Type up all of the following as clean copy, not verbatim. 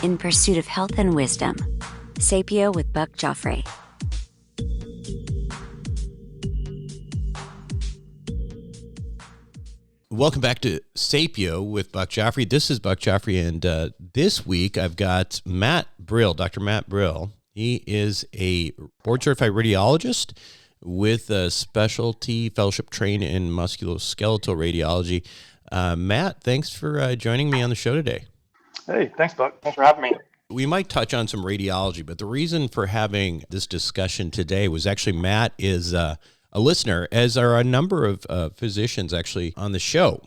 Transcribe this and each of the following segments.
in pursuit of health and wisdom. Sapio with Buck Joffrey. Welcome back to Sapio with Buck Joffrey. This is Buck Joffrey, and this week I've got Matt Brill, Dr. Matt Brill. He is a board-certified radiologist with a specialty fellowship trained in musculoskeletal radiology. Matt, thanks for joining me on the show today. Hey, thanks, Buck. Thanks for having me. We might touch on some radiology, but the reason for having this discussion today was actually Matt is a listener, as are a number of physicians actually on the show.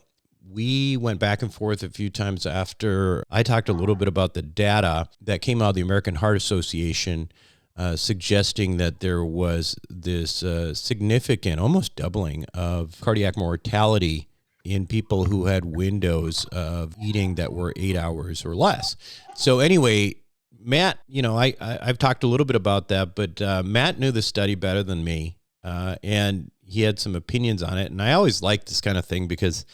We went back and forth a few times after I talked a little bit about the data that came out of the American Heart Association suggesting that there was this significant, almost doubling of cardiac mortality in people who had windows of eating that were 8 hours or less. So anyway, Matt, I've talked a little bit about that, but Matt knew the study better than me, and he had some opinions on it. And I always like this kind of thing because,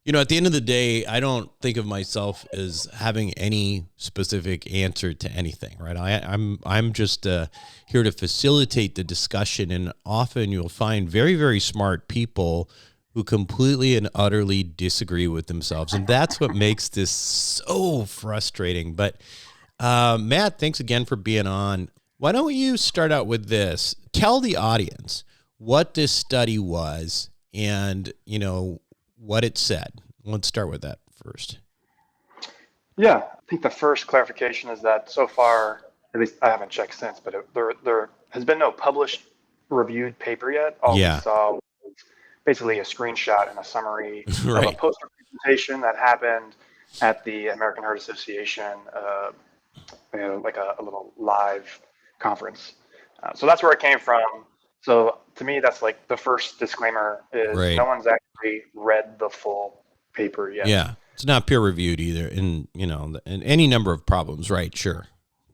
at the end of the day, I don't think of myself as having any specific answer to anything, right? I'm just here to facilitate the discussion, and often you'll find very, very smart people who completely and utterly disagree with themselves. And that's what makes this so frustrating. But Matt, thanks again for being on. Why don't you start out with this? Tell the audience what this study was and, what it said. Let's start with that first. Yeah, I think the first clarification is that so far, at least I haven't checked since, but there has been no published reviewed paper yet. All we saw was basically a screenshot and a summary right. of a poster presentation that happened at the American Heart Association, like a little live conference. So that's where it came from. So to me, that's like the first disclaimer is no one's actually read the full paper yet. Yeah, it's not peer reviewed either, in any number of problems, right? Sure,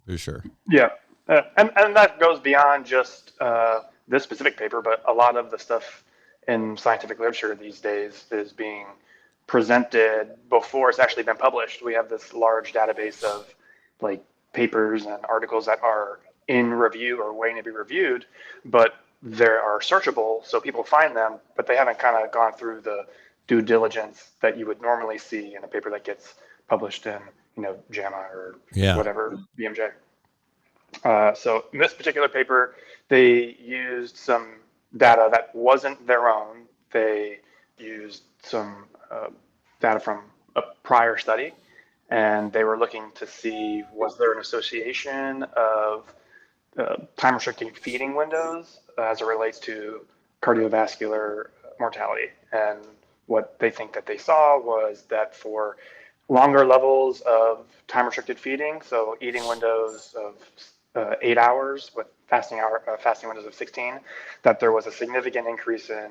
for sure. Yeah, and that goes beyond just this specific paper, but a lot of the stuff in scientific literature these days is being presented before it's actually been published. We have this large database of like papers and articles that are in review or waiting to be reviewed, but they are searchable, so people find them, but they haven't kind of gone through the due diligence that you would normally see in a paper that gets published in, JAMA or whatever, BMJ. So in this particular paper, they used some data that wasn't their own. They used some data from a prior study, and they were looking to see, was there an association of time-restricted feeding windows as it relates to cardiovascular mortality. And what they think that they saw was that for longer levels of time-restricted feeding, so eating windows of 8 hours with fasting windows of 16, that there was a significant increase in,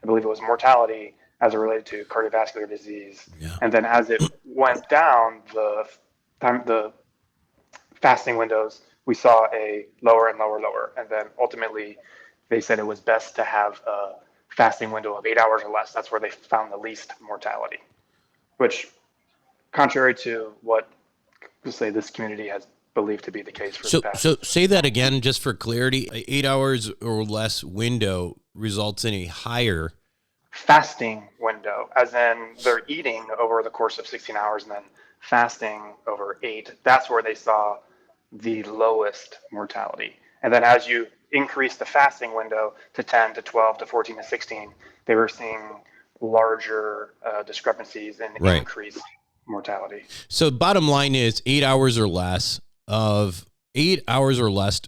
I believe it was mortality as it related to cardiovascular disease. Yeah. And then as it went down, the fasting windows, we saw a lower and lower. And then ultimately, they said it was best to have a fasting window of 8 hours or less. That's where they found the least mortality, which, contrary to what, let's say, this community has believed to be the case for the past. So say that again, just for clarity. 8 hours or less window results in a higher fasting window, as in they're eating over the course of 16 hours and then fasting over 8. That's where they saw the lowest mortality. And then as you increase the fasting window to 10 to 12 to 14 to 16, they were seeing larger discrepancies in increased mortality. So bottom line is 8 hours or less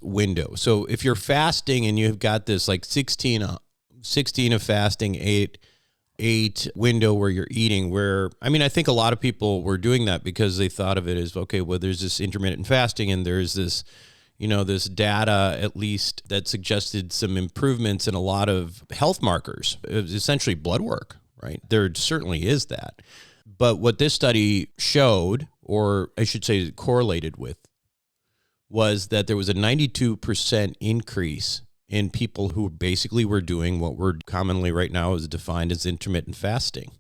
window. So if you're fasting and you've got this like 16 of fasting, 8 window where you're eating, I think a lot of people were doing that because they thought of it as, okay, well, there's this intermittent fasting and there's this, this data at least that suggested some improvements in a lot of health markers, essentially blood work, right? There certainly is that. But what this study showed, or I should say correlated with, was that there was a 92% increase in people who basically were doing what we're commonly right now is defined as intermittent fasting.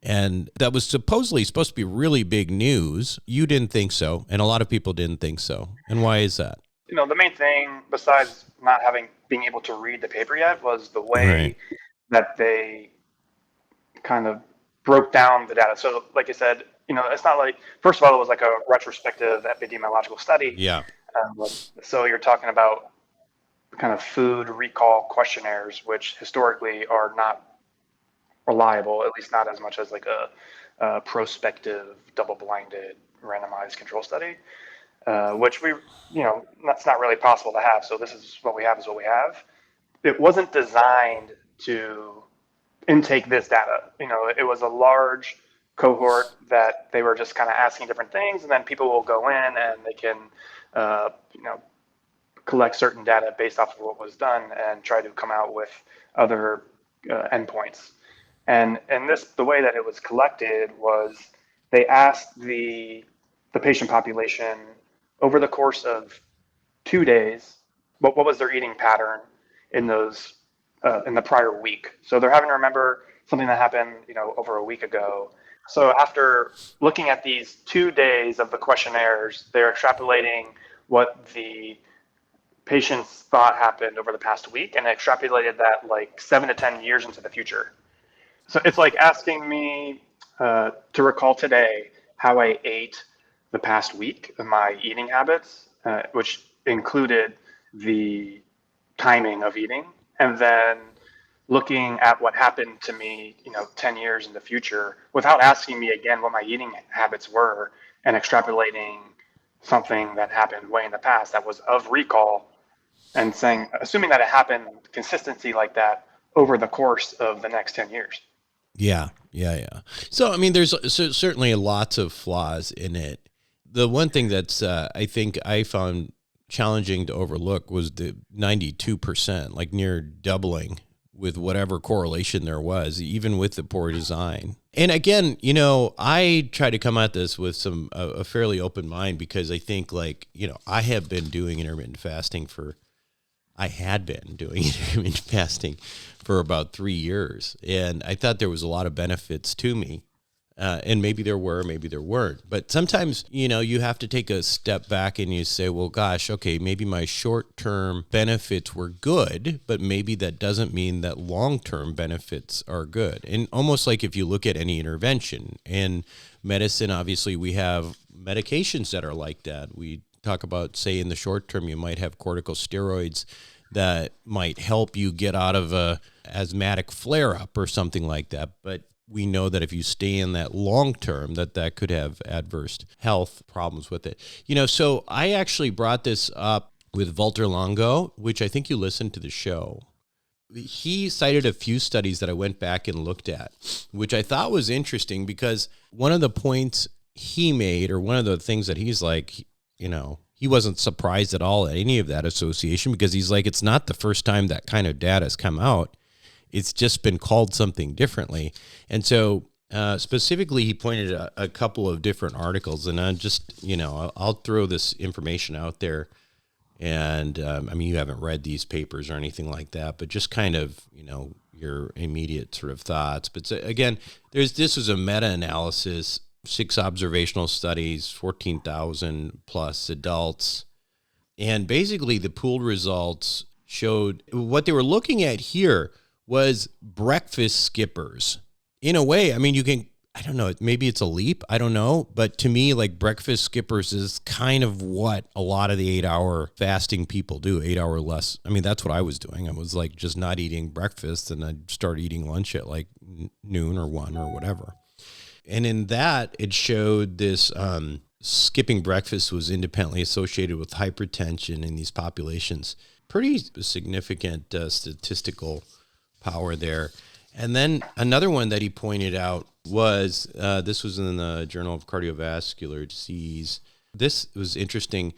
And that was supposedly supposed to be really big news. You didn't think so, and a lot of people didn't think so. And why is that? The main thing, besides not being able to read the paper yet, was the Right. way that they kind of broke down the data. So, like I said, it's not like, first of all, it was like a retrospective epidemiological study. Yeah. So you're talking about kind of food recall questionnaires, which historically are not reliable, at least not as much as like a prospective, double-blinded, randomized control study, which that's not really possible to have. So this is what we have is what we have. It wasn't designed to intake this data. It was a large cohort that they were just kind of asking different things, and then people will go in and they can, collect certain data based off of what was done and try to come out with other endpoints. And the way that it was collected was they asked the patient population over the course of 2 days what was their eating pattern in those in the prior week. So they're having to remember something that happened over a week ago. So after looking at these 2 days of the questionnaires, they're extrapolating what the patients thought happened over the past week and extrapolated that like 7 to 10 years into the future. So it's like asking me to recall today how I ate the past week, my eating habits, which included the timing of eating, and then looking at what happened to me, 10 years in the future without asking me again what my eating habits were and extrapolating something that happened way in the past that was of recall and assuming that it happened consistency like that over the course of the next 10 years. Yeah. So, I mean, there's certainly lots of flaws in it. The one thing that's I think I found challenging to overlook was the 92%, like near doubling with whatever correlation there was, even with the poor design. And again, I try to come at this with a fairly open mind because I think I had been doing intermittent fasting for about 3 years. And I thought there was a lot of benefits to me. And maybe there were, maybe there weren't. But sometimes, you have to take a step back and you say, well, gosh, okay, maybe my short-term benefits were good, but maybe that doesn't mean that long-term benefits are good. And almost like if you look at any intervention in medicine, obviously we have medications that are like that. We talk about, say, in the short term, you might have corticosteroids that might help you get out of a asthmatic flare-up or something like that. But we know that if you stay in that long term, that could have adverse health problems with it. So I actually brought this up with Walter Longo, which I think you listened to the show. He cited a few studies that I went back and looked at, which I thought was interesting because one of the points he made, or one of the things that he's like, he wasn't surprised at all at any of that association because he's like, it's not the first time that kind of data has come out. It's just been called something differently. And so specifically, he pointed a couple of different articles, and I'll throw this information out there. And you haven't read these papers or anything like that, but just kind of, your immediate sort of thoughts. But again, this was a meta-analysis, 6 observational studies, 14,000 plus adults. And basically the pooled results showed what they were looking at here was breakfast skippers. In a way, you can, I don't know, maybe it's a leap, I don't know. But to me, like breakfast skippers is kind of what a lot of the 8-hour fasting people do, 8 hour less. That's what I was doing. I was like just not eating breakfast and I'd start eating lunch at like noon or 1 or whatever. And in that, it showed this skipping breakfast was independently associated with hypertension in these populations. Pretty significant statistical power there. And then another one that he pointed out was, this was in the Journal of Cardiovascular Disease. This was interesting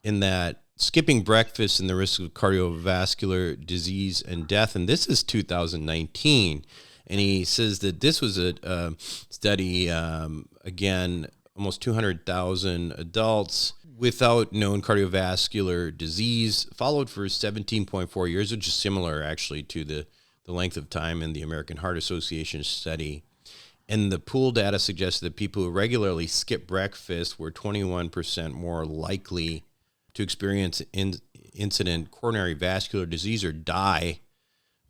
in that skipping breakfast and the risk of cardiovascular disease and death, and this is 2019. And he says that this was a study, again, almost 200,000 adults without known cardiovascular disease, followed for 17.4 years, which is similar actually to the length of time in the American Heart Association study. And the pool data suggests that people who regularly skip breakfast were 21% more likely to experience incident coronary vascular disease or die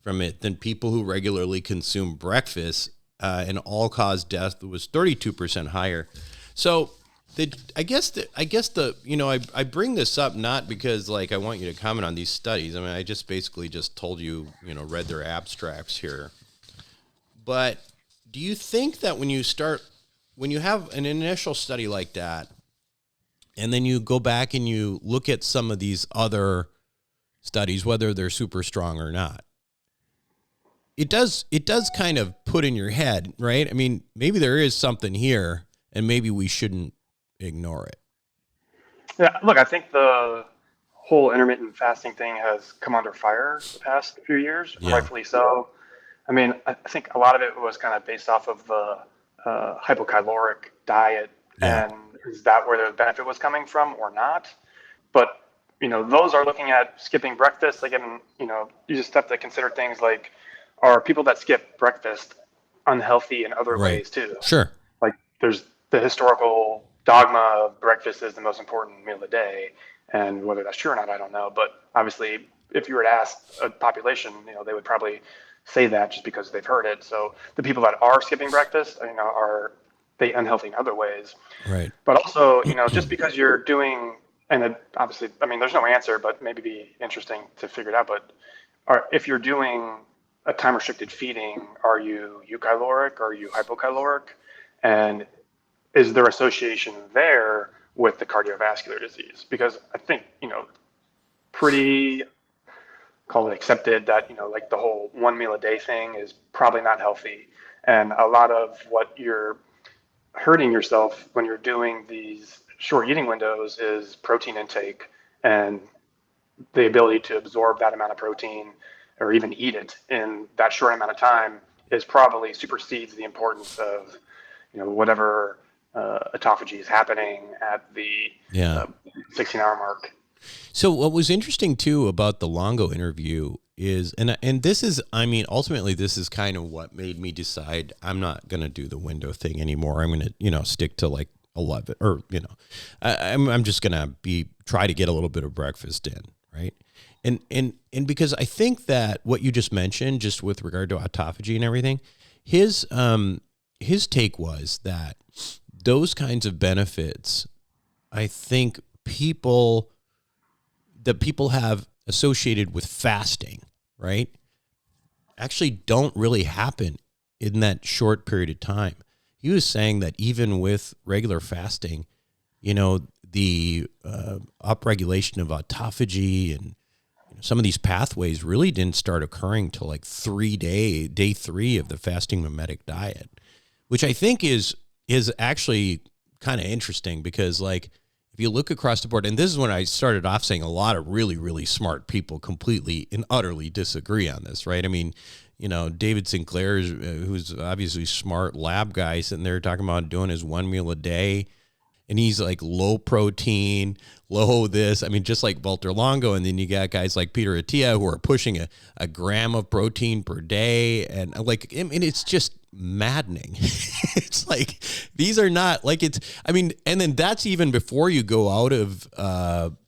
from it than people who regularly consume breakfast, and all-cause death was 32% higher. So I bring this up not because like I want you to comment on these studies. I mean, I just basically just told you, read their abstracts here. But do you think that when you have an initial study like that, and then you go back and you look at some of these other studies, whether they're super strong or not, it does kind of put in your head, right? I mean, maybe there is something here, and maybe we shouldn't ignore it. Yeah, look, I think the whole intermittent fasting thing has come under fire the past few years, Yeah. rightfully so. I mean, I think a lot of it was kind of based off of the hypocaloric diet, Yeah. and is that where the benefit was coming from or not? But those are looking at skipping breakfast. Again, you just have to consider things like, are people that skip breakfast unhealthy in other Right. ways too? Sure. Like, there's the historical dogma of breakfast is the most important meal of the day, and whether that's true or not, I don't know. But obviously, if you were to ask a population, they would probably say that just because they've heard it. So the people that are skipping breakfast, are they unhealthy in other ways? Right. But also, just because you're doing, and obviously, I mean, there's no answer, but maybe be interesting to figure it out. But if you're doing a time restricted feeding, are you eucaloric? Are you hypocaloric? And is there association there with the cardiovascular disease? Because I think, pretty call it accepted that, like the whole one meal a day thing is probably not healthy. And a lot of what you're hurting yourself when you're doing these short eating windows is protein intake, and the ability to absorb that amount of protein or even eat it in that short amount of time is probably supersedes the importance of, whatever autophagy is happening at the 16-hour mark. So what was interesting too about the Longo interview is, and this is, I mean, ultimately this is kind of what made me decide I'm not going to do the window thing anymore. I'm going to, stick to like 11 or, I'm just going to try to get a little bit of breakfast in. Right. And because I think that what you just mentioned, just with regard to autophagy and everything, his take was that those kinds of benefits, I think people have associated with fasting, right, actually don't really happen in that short period of time. He was saying that even with regular fasting, the upregulation of autophagy and some of these pathways really didn't start occurring till like day 3 of the fasting mimetic diet, which I think is actually kind of interesting because, like, if you look across the board, and this is when I started off saying a lot of really, really smart people completely and utterly disagree on this, right? I mean, David Sinclair, who's obviously smart lab guy, sitting there talking about doing his one meal a day, and he's like low protein, low this. I mean, just like Walter Longo, and then you got guys like Peter Attia who are pushing a gram of protein per day, and like, I mean, it's just maddening. It's like, these are not like, it's, I mean, and then that's even before you go out of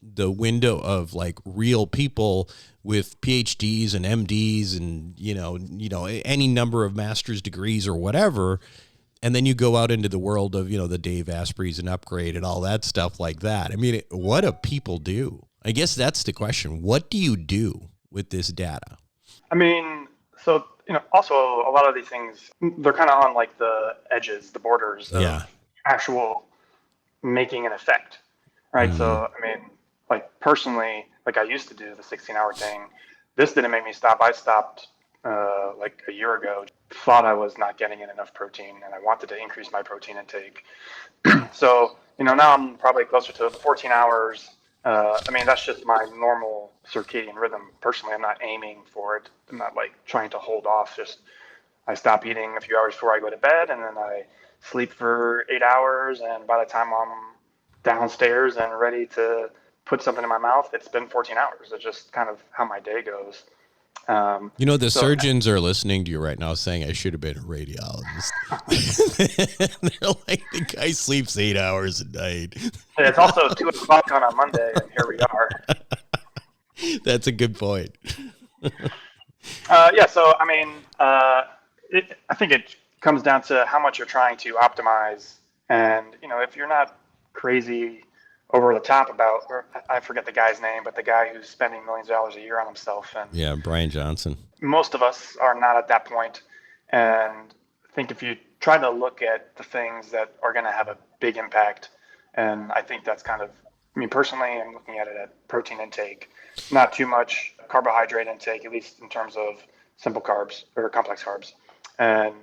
the window of like real people with PhDs and MDs and any number of master's degrees or whatever. And then you go out into the world of, the Dave Asprey's and Upgrade and all that stuff like that. I mean, what do people do? I guess that's the question. What do you do with this data? I mean, so, also a lot of these things, they're kind of on like the edges, the borders of actual making an effect, right? Mm-hmm. So, I mean, like personally, like I used to do the 16-hour thing. This didn't make me stop. I stopped like a year ago, thought I was not getting in enough protein and I wanted to increase my protein intake. So, now I'm probably closer to 14 hours. I mean, that's just my normal circadian rhythm. Personally, I'm not aiming for it. I'm not like trying to hold off. Just I stop eating a few hours before I go to bed, and then I sleep for 8 hours. And by the time I'm downstairs and ready to put something in my mouth, it's been 14 hours. It's just kind of how my day goes. The surgeons are listening to you right now saying I should have been a radiologist. They're like, the guy sleeps 8 hours a night. It's also 2:00 on a Monday, and here we are. That's a good point. So I mean, I think it comes down to how much you're trying to optimize, and if you're not crazy over the top about, or I forget the guy's name, but the guy who's spending millions of dollars a year on himself, and yeah, Brian Johnson. Most of us are not at that point, and I think if you try to look at the things that are going to have a big impact, and I think that's kind of, I mean, personally, I'm looking at it at protein intake, not too much carbohydrate intake, at least in terms of simple carbs or complex carbs, and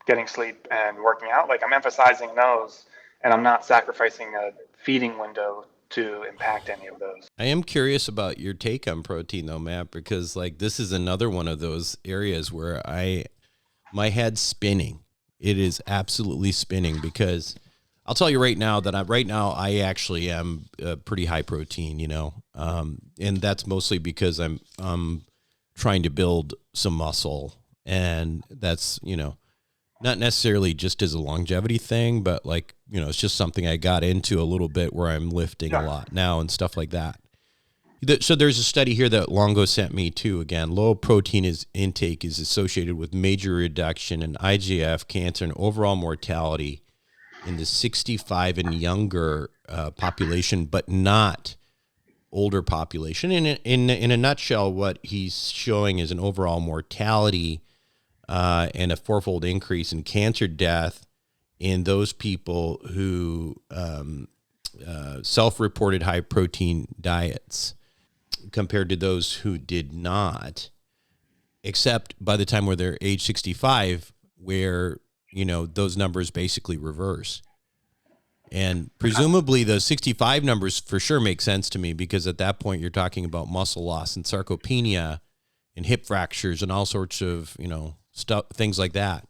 getting sleep and working out. Like, I'm emphasizing those, and I'm not sacrificing a feeding window to impact any of those. I am curious about your take on protein though, Matt, because like this is another one of those areas where my head's spinning. It is absolutely spinning, because I'll tell you right now that I actually am pretty high protein, and that's mostly because I'm trying to build some muscle, and that's, not necessarily just as a longevity thing, but like, it's just something I got into a little bit where I'm lifting a lot now and stuff like that. So there's a study here that Longo sent me too. Again, low protein intake is associated with major reduction in IGF, cancer, and overall mortality in the 65 and younger population, but not older population. In a nutshell, what he's showing is an overall mortality and a fourfold increase in cancer death in those people who self-reported high protein diets compared to those who did not, except by the time where they're age 65, where, those numbers basically reverse. And presumably the 65 numbers for sure make sense to me, because at that point you're talking about muscle loss and sarcopenia and hip fractures and all sorts of, stuff, things like that.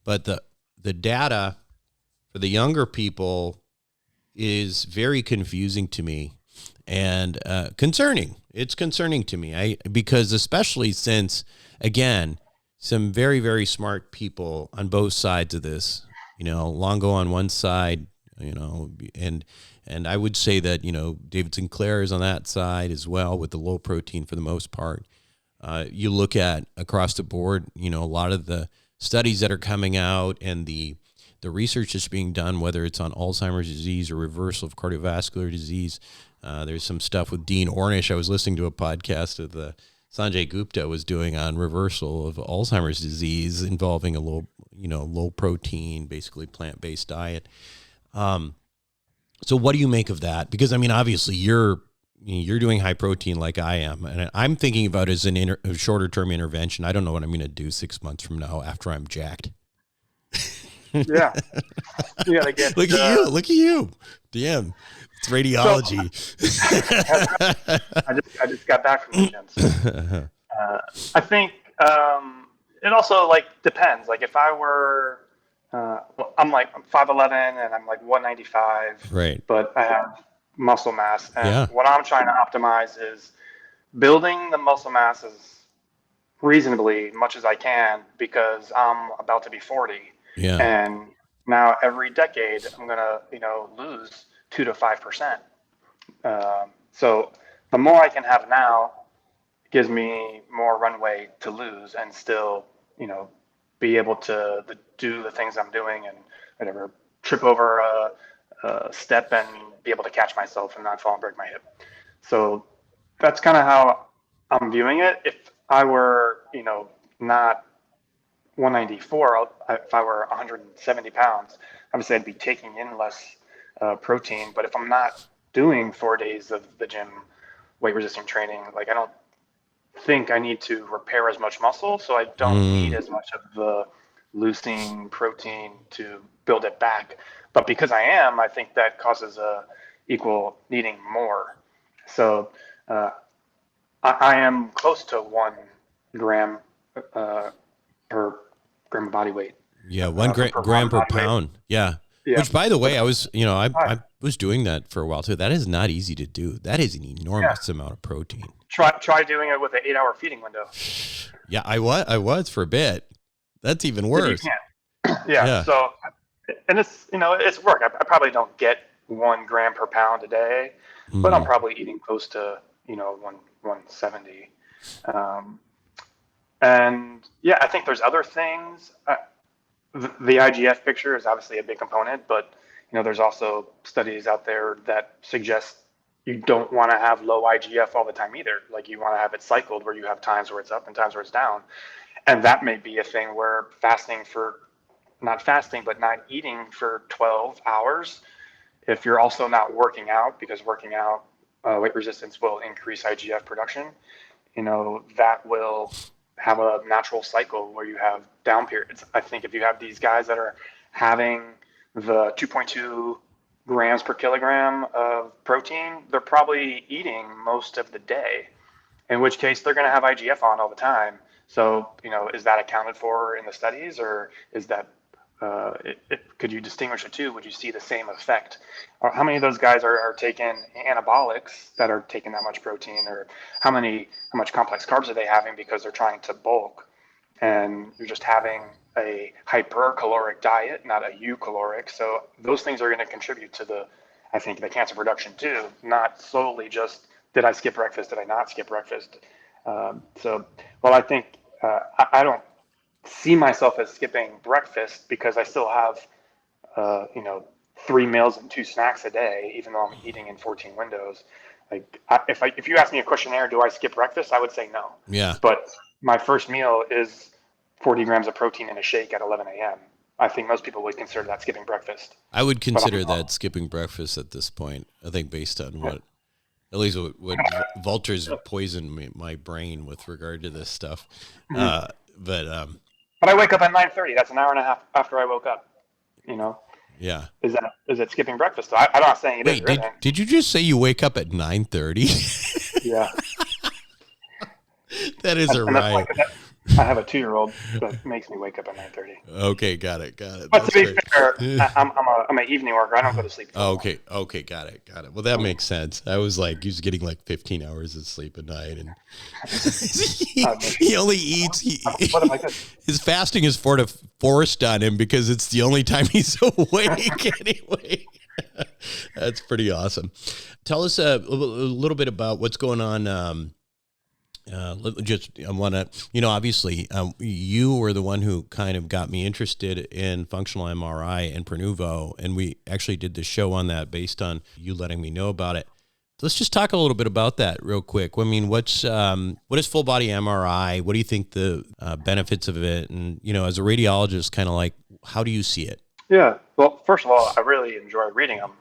But the data for the younger people is very confusing to me and concerning. It's concerning to me, because especially since, again, some very, very smart people on both sides of this, Longo on one side, and I would say that, David Sinclair is on that side as well with the low protein for the most part. You look at across the board, a lot of the studies that are coming out and the research that's being done, whether it's on Alzheimer's disease or reversal of cardiovascular disease. There's some stuff with Dean Ornish. I was listening to a podcast of Sanjay Gupta was doing on reversal of Alzheimer's disease involving a low protein, basically plant-based diet. So what do you make of that? Because I mean, obviously you're doing high protein like I am, and I'm thinking about it as a shorter term intervention. I don't know what I'm going to do 6 months from now after I'm jacked. Yeah. You gotta get, look at you. Damn. It's radiology. So, I just got back from the gym. So, I think it also depends. Like if I were, I'm 5'11" and I'm 195, right? But I have muscle mass, and what I'm trying to optimize is building the muscle mass as reasonably much as I can, because I'm about to be 40. Yeah. And now every decade I'm gonna, lose 2 to 5%. So the more I can have now gives me more runway to lose and still, be able to do the things I'm doing and whatever, trip over a step and be able to catch myself and not fall and break my hip. So that's kind of how I'm viewing it. If I were, not 194, if I were 170 pounds, obviously I'd be taking in less protein. But if I'm not doing 4 days of the gym weight resisting training, I don't think I need to repair as much muscle, so I don't need as much of the leucine protein to build it back. But because I think that causes equal needing more. So I am close to 1 gram per gram of body weight. Yeah, 1 gram per pound. Weight. Yeah. Yeah. Which, by the way, I was, Right. I was doing that for a while too. That is not easy to do. That is an Yeah. enormous amount of protein. Try doing it with an 8-hour feeding window. Yeah, I was for a bit. That's even Yeah, you worse. can't. Yeah. Yeah. So, and it's work. I probably don't get 1 gram per pound a day, but I'm Hmm. probably eating close to, 170. Um, and yeah, I think there's other things. The IGF picture is obviously a big component, but there's also studies out there that suggest you don't want to have low IGF all the time either. Like you want to have it cycled where you have times where it's up and times where it's down. And that may be a thing where not fasting, but not eating for 12 hours, if you're also not working out, because working out, weight resistance will increase IGF production, that will have a natural cycle where you have down periods. I think if you have these guys that are having the 2.2 grams per kilogram of protein, they're probably eating most of the day, in which case they're going to have IGF on all the time. So, is that accounted for in the studies, or is that could you distinguish the two? Would you see the same effect? Or how many of those guys are taking anabolics that are taking that much protein, or how much complex carbs are they having because they're trying to bulk? And you're just having a hypercaloric diet, not a eucaloric. So those things are going to contribute to I think, the cancer production too, not solely just did I skip breakfast, did I not skip breakfast? Well, I think I don't see myself as skipping breakfast because I still have, uh, you know, 3 meals and 2 snacks a day, even though I'm eating in 14 windows. Like, if you ask me a questionnaire, do I skip breakfast? I would say no. Yeah. But my first meal is 40 grams of protein in a shake at 11 a.m. I think most people would consider that skipping breakfast. I would But consider that skipping breakfast at this point. I think based on at least what vultures poisoned my brain with regard to this stuff. But but I wake up at 9:30. That's an hour and a half after I woke up. You know, yeah. is it skipping breakfast? So I'm not saying it is Wait, or isn't. did you just say you wake up at 9:30? Yeah. That is a And that's riot. I have a 2-year-old that makes me wake up at 9:30. Okay, got it. But That's to be great. fair, I'm an evening worker. I don't go to sleep. Okay, got it. Well, that makes sense. I was like, he's getting like 15 hours of sleep a night, and he only eats. What am I good? His fasting is forced on him because it's the only time he's awake anyway. That's pretty awesome. Tell us a little bit about what's going on. I want to, obviously, you were the one who kind of got me interested in functional MRI and Prenuvo, and we actually did the show on that based on you letting me know about it. Let's just talk a little bit about that real quick. I mean, what is full body MRI? What do you think the benefits of it? And, as a radiologist, kind of like, how do you see it? Yeah. Well, first of all, I really enjoy reading them.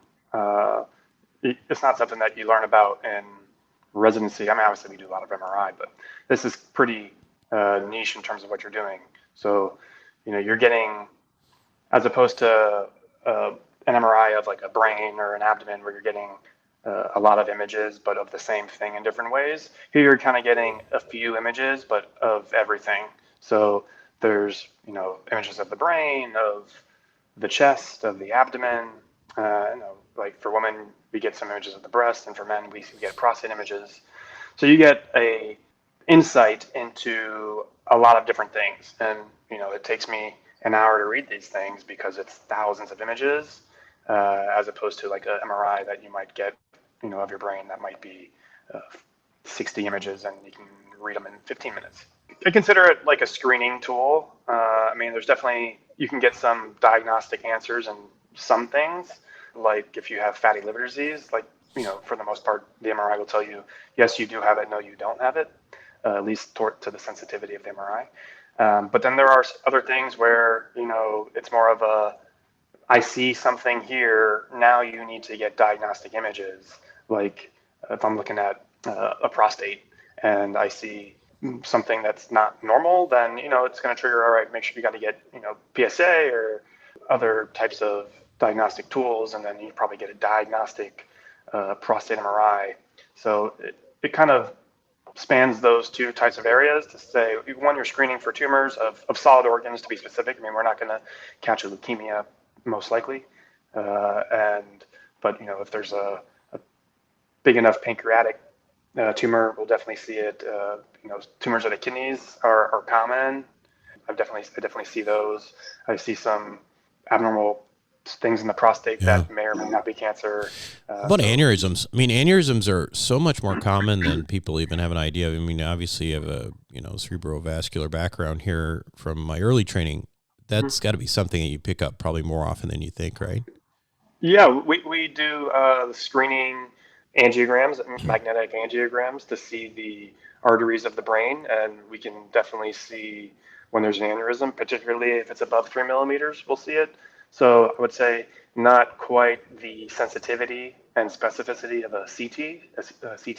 It's not something that you learn about in residency. I mean, obviously we do a lot of MRI, but this is pretty niche in terms of what you're doing. So, you're getting, as opposed to an MRI of like a brain or an abdomen where you're getting a lot of images, but of the same thing in different ways. Here you're kind of getting a few images, but of everything. So there's, images of the brain, of the chest, of the abdomen. Like for women, we get some images of the breast, and for men, we get prostate images. So you get a insight into a lot of different things. And, it takes me an hour to read these things because it's thousands of images, as opposed to like an MRI that you might get, of your brain that might be 60 images and you can read them in 15 minutes. I consider it like a screening tool. I mean, there's definitely, you can get some diagnostic answers and some things, like if you have fatty liver disease, like, for the most part, the MRI will tell you, yes, you do have it, no, you don't have it, at least to the sensitivity of the MRI. But then there are other things where, it's more of I see something here, now you need to get diagnostic images. Like if I'm looking at a prostate and I see something that's not normal, then, it's going to trigger, all right, make sure you got to get, PSA or other types of diagnostic tools, and then you probably get a diagnostic prostate MRI. So it kind of spans those two types of areas to say, one, you're screening for tumors of solid organs, to be specific. I mean, we're not going to catch a leukemia most likely, But if there's a big enough pancreatic tumor, we'll definitely see it. Tumors of the kidneys are common. I definitely see those. I see some abnormal things in the prostate that may or may not be cancer. What about aneurysms? I mean, aneurysms are so much more common than people even have an idea. I mean, obviously, you have a cerebrovascular background here from my early training. That's got to be something that you pick up probably more often than you think, right? Yeah, we do screening angiograms, magnetic angiograms, to see the arteries of the brain, and we can definitely see when there's an aneurysm, particularly if it's above 3 millimeters, we'll see it. So I would say not quite the sensitivity and specificity of a CT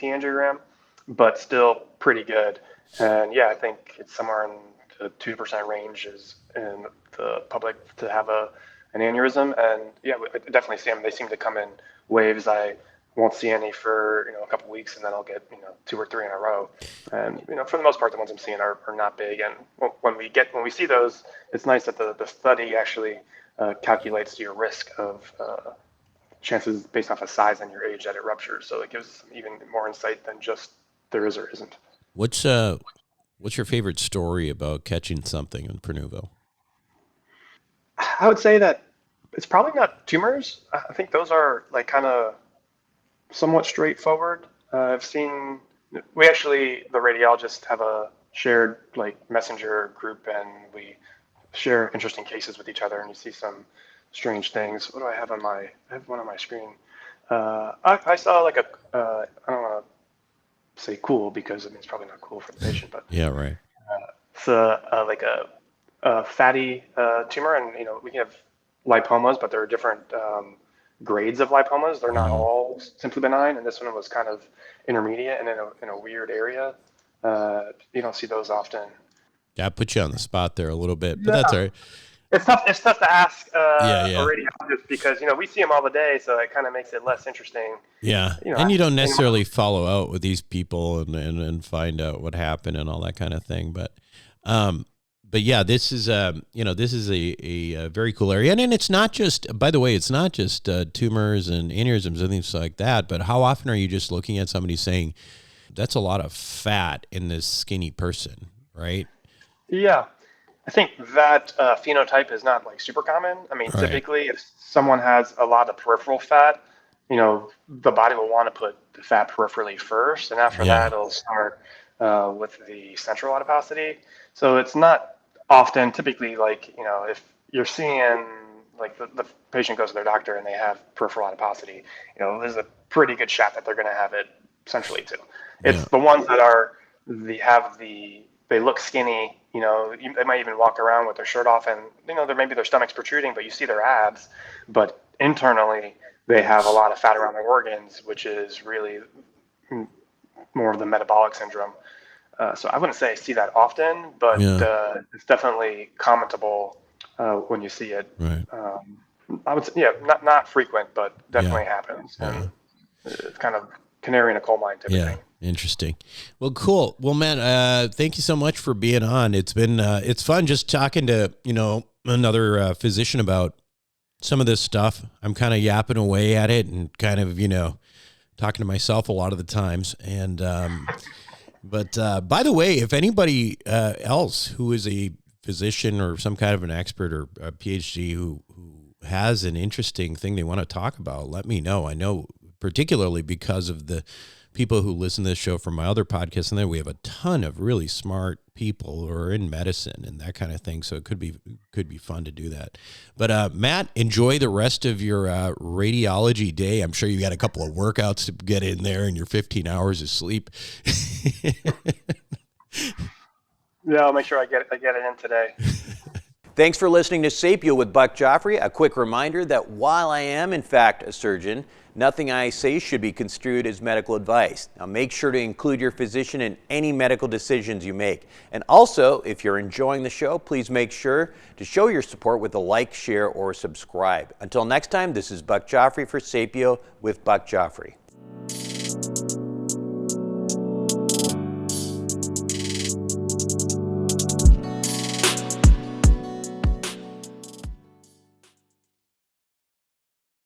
angiogram, but still pretty good. And yeah, I think it's somewhere in the 2% range is in the public to have an aneurysm. And yeah, I definitely see them. They seem to come in waves. I won't see any for a couple of weeks, and then I'll get 2 or 3 in a row. And for the most part, the ones I'm seeing are not big. And when we see those, it's nice that the study actually calculates your risk of chances based off of size and your age that it ruptures. So it gives even more insight than just there is or isn't. What's your favorite story about catching something in Pronuvo? I would say that it's probably not tumors. I think those are like kind of somewhat straightforward. The radiologists have a shared messenger group, and we share interesting cases with each other, and you see some strange things. What do I have I have one on my screen. I saw I don't want to say cool because it's probably not cool for the patient, but yeah, right. It's a fatty tumor, and we can have lipomas, but there are different grades of lipomas. They're not all simply benign, and this one was kind of intermediate and in a weird area. You don't see those often. Yeah, I put you on the spot there a little bit, but that's all right. It's tough to ask a radiologist because we see them all the day, so it kind of makes it less interesting. Yeah, and you don't necessarily follow out with these people and find out what happened and all that kind of thing. But yeah, this is a very cool area, and it's not just. By the way, it's not just tumors and aneurysms and things like that. But how often are you just looking at somebody saying, "That's a lot of fat in this skinny person," right? Yeah. I think that phenotype is not super common. I mean, typically if someone has a lot of peripheral fat, the body will want to put the fat peripherally first, and after that it'll start with the central adiposity. So it's not often, typically if you're seeing the patient goes to their doctor and they have peripheral adiposity, there's a pretty good shot that they're going to have it centrally too. It's the ones that they look skinny. They might even walk around with their shirt off, and maybe their stomach's protruding, but you see their abs. But internally, they have a lot of fat around their organs, which is really more of the metabolic syndrome. So I wouldn't say I see that often, but it's definitely commentable when you see it. Right. I would say, not frequent, but definitely happens. And it's kind of canary in a coal mine type of thing. Interesting. Well, cool. Well, man, thank you so much for being on. It's been it's fun just talking to another physician about some of this stuff. I'm kind of yapping away at it and kind of talking to myself a lot of the times. And but by the way, if anybody else who is a physician or some kind of an expert or a PhD who has an interesting thing they want to talk about, let me know. I know particularly because of the people who listen to this show from my other podcasts, and then we have a ton of really smart people who are in medicine and that kind of thing. So it could be fun to do that. But Matt, enjoy the rest of your radiology day. I'm sure you got a couple of workouts to get in there and your 15 hours of sleep. Yeah, I'll make sure I get it in today. Thanks for listening to Sapio with Buck Joffrey. A quick reminder that while I am in fact a surgeon, nothing I say should be construed as medical advice. Now make sure to include your physician in any medical decisions you make. And also, if you're enjoying the show, please make sure to show your support with a like, share, or subscribe. Until next time, this is Buck Joffrey for Sapio with Buck Joffrey.